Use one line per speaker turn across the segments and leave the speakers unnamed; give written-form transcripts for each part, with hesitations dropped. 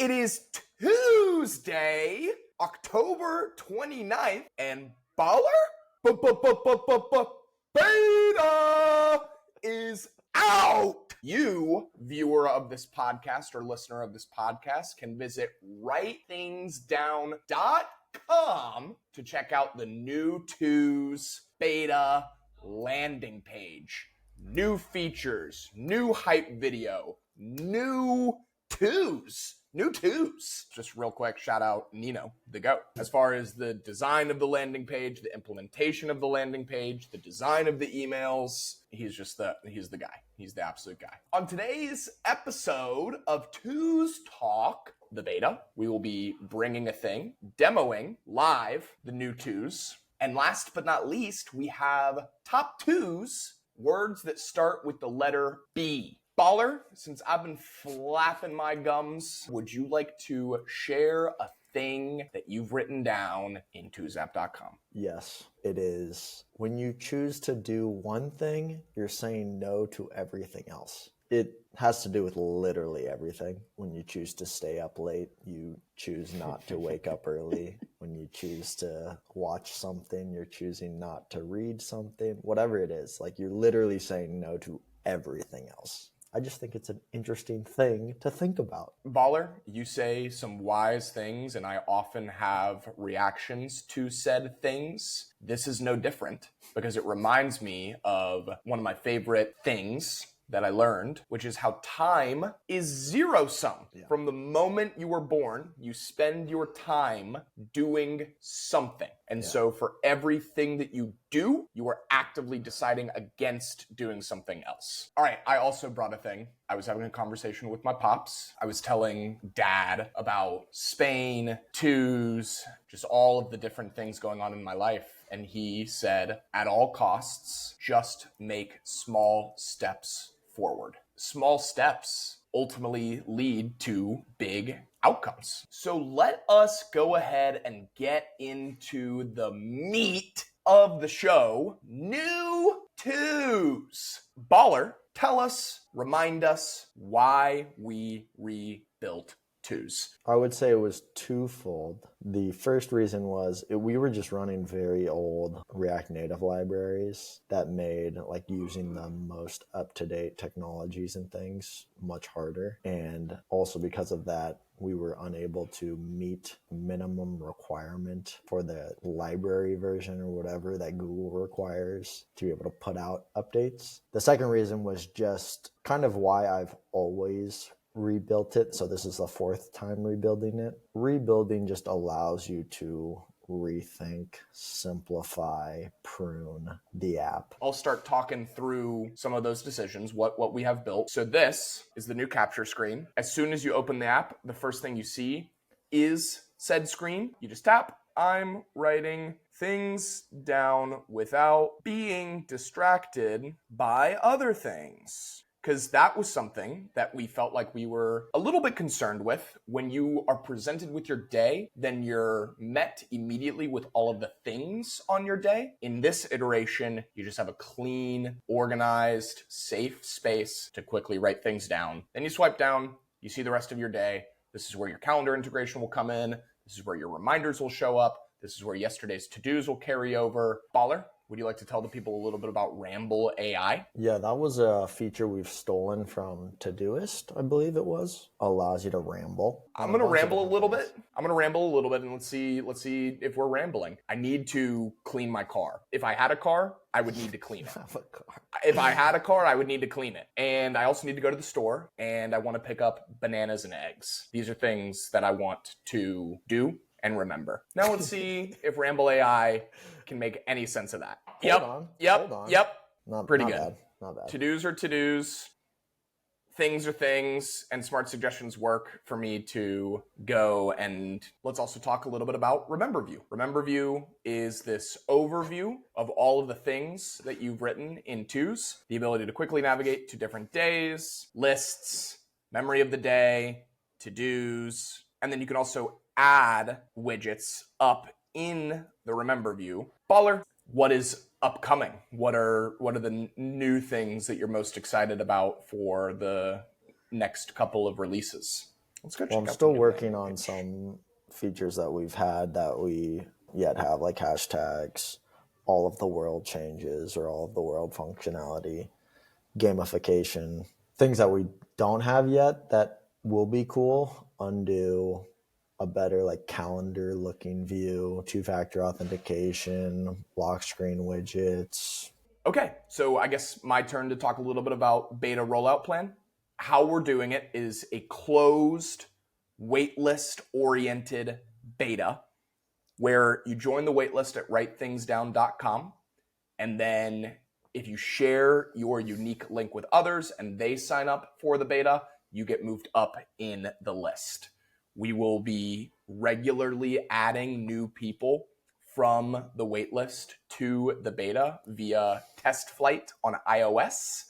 It is Tuesday, October 29th, and Baller Beta is out. You, viewer of this podcast or listener of this podcast, can visit writethingsdown.com to check out the new Twos Beta landing page. New features, new hype video, new twos. Just real quick, shout out Nino, the GOAT. As far as the design of the landing page, the implementation of the landing page, the design of the emails, he's the guy. He's the absolute guy. On today's episode of Twos Talk, the beta, we will be bringing a thing, demoing live the new twos. And last but not least, we have top twos, words that start with the letter B. Baller, since I've been flapping my gums, would you like to share a thing that you've written down in twosApp.com?
Yes, it is. When you choose to do one thing, you're saying no to everything else. It has to do with literally everything. When you choose to stay up late, you choose not to wake up early. When you choose to watch something, you're choosing not to read something. Whatever it is, like you're literally saying no to everything else. I just think it's an interesting thing to think about.
Baller, you say some wise things, and I often have reactions to said things. This is no different, because it reminds me of one of my favorite things that I learned, which is how time is zero sum. Yeah. From the moment you were born, you spend your time doing something. And so for everything that you do, you are actively deciding against doing something else. All right, I also brought a thing. I was having a conversation with my pops. I was telling Dad about Spain, twos, just all of the different things going on in my life. And he said, at all costs, just make small steps forward. Small steps ultimately lead to big outcomes. So let us go ahead and get into the meat of the show. New twos. Baller, tell us, remind us why we rebuilt twos.
I would say it was twofold. The first reason was we were just running very old React Native libraries that made like using the most up-to-date technologies and things much harder. And also because of that, we were unable to meet minimum requirement for the library version or whatever that Google requires to be able to put out updates. The second reason was just kind of why I've always rebuilt it. So this is the fourth time rebuilding it. Rebuilding just allows you to rethink, simplify, prune the app.
I'll start talking through some of those decisions, what we have built. So this is the new capture screen. As soon as you open the app, the first thing you see is said screen. You just tap. I'm writing things down without being distracted by other things. Because that was something that we felt like we were a little bit concerned with. When you are presented with your day, then you're met immediately with all of the things on your day. In this iteration, you just have a clean, organized, safe space to quickly write things down. Then you swipe down, you see the rest of your day. This is where your calendar integration will come in. This is where your reminders will show up. This is where yesterday's to-dos will carry over. Baller, would you like to tell the people a little bit about Ramble AI?
Yeah, that was a feature we've stolen from Todoist, I believe it was. Allows you to ramble.
I'm going to ramble a little bit. And let's see if we're rambling. I need to clean my car. If I had a car, I would need to clean it. If I had a car, I would need to clean it. And I also need to go to the store, and I want to pick up bananas and eggs. These are things that I want to do and remember. Now let's see if Ramble AI can make any sense of that.
Hold on.
Pretty
not
good.
Bad. Not bad.
To-dos are to-dos. Things are things, and smart suggestions work for me to go. And let's also talk a little bit about Remember View. Remember View is this overview of all of the things that you've written in twos, the ability to quickly navigate to different days, lists, memory of the day, to-dos, and then you can also add widgets up in the Remember View. Baller, what is upcoming? What are the new things that you're most excited about for the next couple of releases? Let's go check
Well, I'm
out
still
the new
working
landing
on
page.
some features that we've had that we yet have, like hashtags, all of the world changes or all of the world functionality, gamification, things that we don't have yet that will be cool. Undo a better like calendar looking view, two-factor authentication, lock screen widgets.
Okay, so I guess my turn to talk a little bit about beta rollout plan. How we're doing it is a closed, waitlist oriented beta where you join the waitlist at writethingsdown.com. And then if you share your unique link with others and they sign up for the beta, you get moved up in the list. We will be regularly adding new people from the waitlist to the beta via test flight on iOS.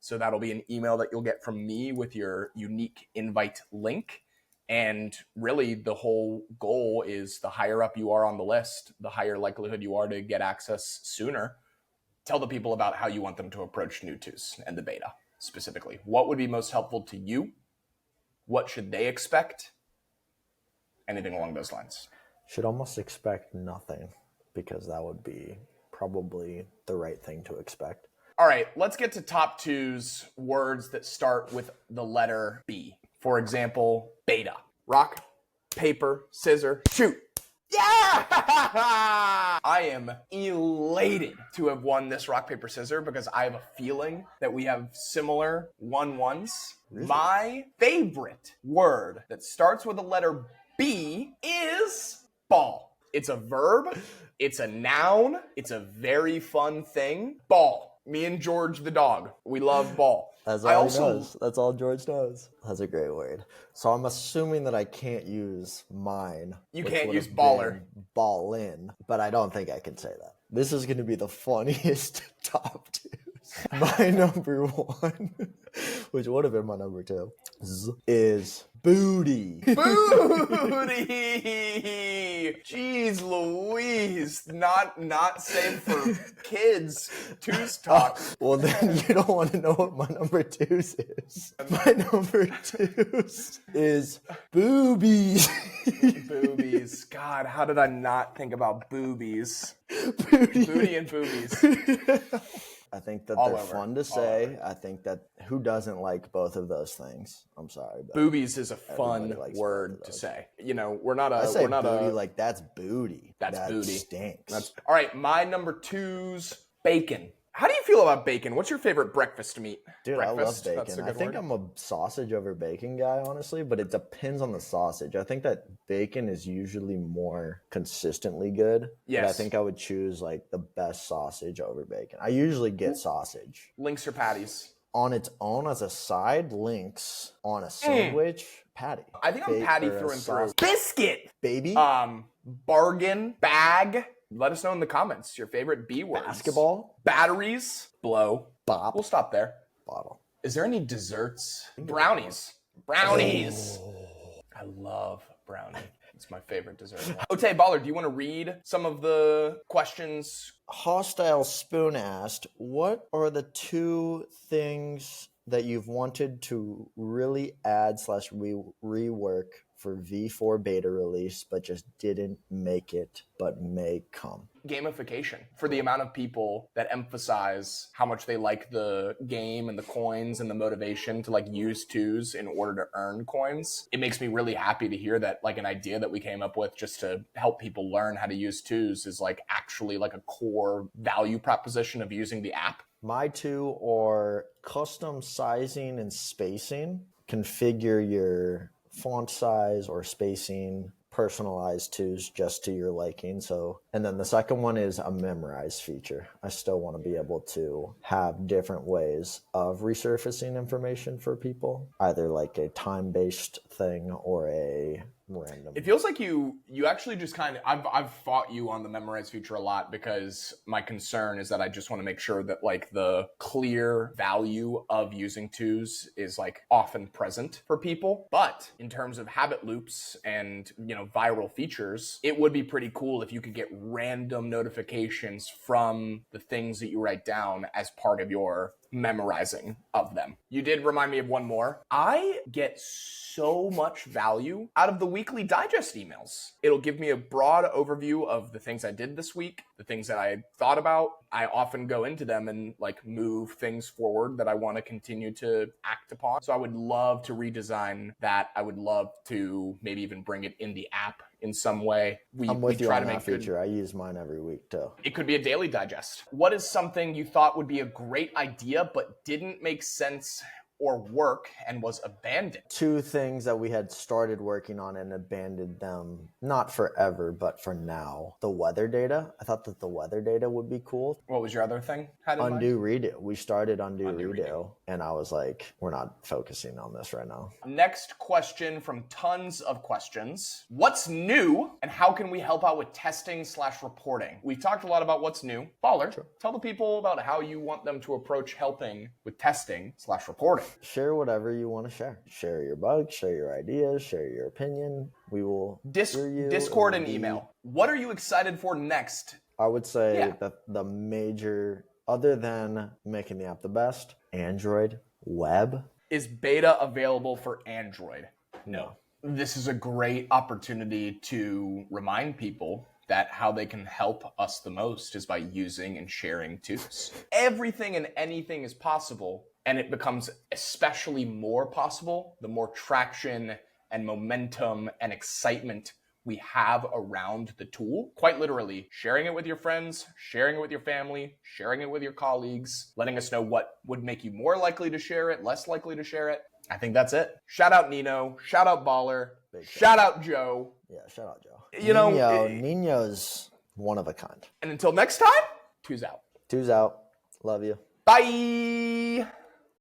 So that'll be an email that you'll get from me with your unique invite link. And really, the whole goal is the higher up you are on the list, the higher likelihood you are to get access sooner. Tell the people about how you want them to approach Newtooz and the beta specifically. What would be most helpful to you? What should they expect? Anything along those lines.
Should almost expect nothing because that would be probably the right thing to expect.
All right, let's get to top two's words that start with the letter B. For example, beta. Rock, paper, scissors, shoot. Yeah! I am elated to have won this rock, paper, scissors because I have a feeling that we have similar 1-1s.
Really?
My favorite word that starts with the letter B is ball. It's a verb. It's a noun. It's a very fun thing. Ball. Me and George the dog. We love ball.
That's all he knows. That's all George knows. That's a great word. So I'm assuming that I can't use mine.
You
which
can't
would
use
have
baller.
been ballin, but I don't think I can say that. This is going to be the funniest top twos. My number one, which would have been my number two, is booty.
Booty! Jeez Louise. Not safe for kids. Twos talk.
Well, then you don't want to know what my number twos is. My number twos is boobies.
Boobies. God, how did I not think about boobies?
Booty.
Booty and boobies.
I think that
All
they're
over.
fun to
All
say. I think that who doesn't like both of those things? I'm sorry, but
Boobies is a fun
Everybody likes
word
both of
to
those.
say. You know, we're not a.
I say
we're not
booty
a,
like that's booty.
That's
that
booty.
Stinks.
All right. My number two's bacon. How do you feel about bacon? What's your favorite breakfast meat?
Dude,
Breakfast?
I love
That's a
bacon. I
good
think
word.
I'm a sausage over bacon guy, honestly, but it depends on the sausage. I think that bacon is usually more consistently good. But I
Yes.
think I would choose like the best sausage over bacon. I usually get sausage.
Links or patties?
On its own as a side, links. On a sandwich, patty.
I think I'm patty through and through. Biscuit.
Baby,
Bargain bag. Let us know in the comments your favorite B words.
basketball,
Batteries. Blow.
bop,
We'll stop there.
bottle.
Is there any desserts? Brownies. Brownies. I love brownie. It's my favorite dessert. Okay, Baller, do you want to read some of the questions?
Hostile Spoon asked, what are the two things that you've wanted to really add / rework for V4 beta release, but just didn't make it, but may come?
Gamification. For the amount of people that emphasize how much they like the game and the coins and the motivation to like use twos in order to earn coins, it makes me really happy to hear that like an idea that we came up with just to help people learn how to use twos is like actually like a core value proposition of using the app.
My two are custom sizing and spacing. Configure your font size or spacing, personalized twos just to your liking. So, and then the second one is a memorize feature. I still want to be able to have different ways of resurfacing information for people, either like a time-based thing or a random.
It feels like you actually just kind of I've fought you on the memorize feature a lot because my concern is that I just want to make sure that like the clear value of using twos is like often present for people. But in terms of habit loops and viral features, it would be pretty cool if you could get random notifications from the things that you write down as part of your memorizing of them. You did remind me of one more. I get so much value out of the weekly digest emails. It'll give me a broad overview of the things I did this week, the things that I thought about. I often go into them and like move things forward that I want to continue to act upon. So I would love to redesign that. I would love to maybe even bring it in the app in some way.
I'm with you
try
on
to
that
make
feature. I use mine every week too.
It could be a daily digest. What is something you thought would be a great idea but didn't make sense or work and was abandoned?
Two things that we had started working on and abandoned them, not forever, but for now. The weather data. I thought that the weather data would be cool.
What was your other thing?
Undo redo. We started undo redo, and I was like, we're not focusing on this right now.
Next question from tons of questions. What's new and how can we help out with testing/reporting? We've talked a lot about what's new. Baller, tell the people about how you want them to approach helping with testing/reporting.
Share whatever you want to share. Share your bugs, share your ideas, share your opinion. We will hear you.
Discord and email. What are you excited for next?
I would say that the major, other than making the app the best, Android web.
Is beta available for Android? No. This is a great opportunity to remind people that how they can help us the most is by using and sharing tools. Everything and anything is possible, and it becomes especially more possible the more traction and momentum and excitement we have around the tool. Quite literally, sharing it with your friends, sharing it with your family, sharing it with your colleagues, letting us know what would make you more likely to share it, less likely to share it. I think that's it. Shout out Nino, shout out Baller, shout out Joe.
Yeah, shout out Joe.
You know,
Nino's one of a kind.
And until next time, two's out.
Two's out. Love you.
Bye.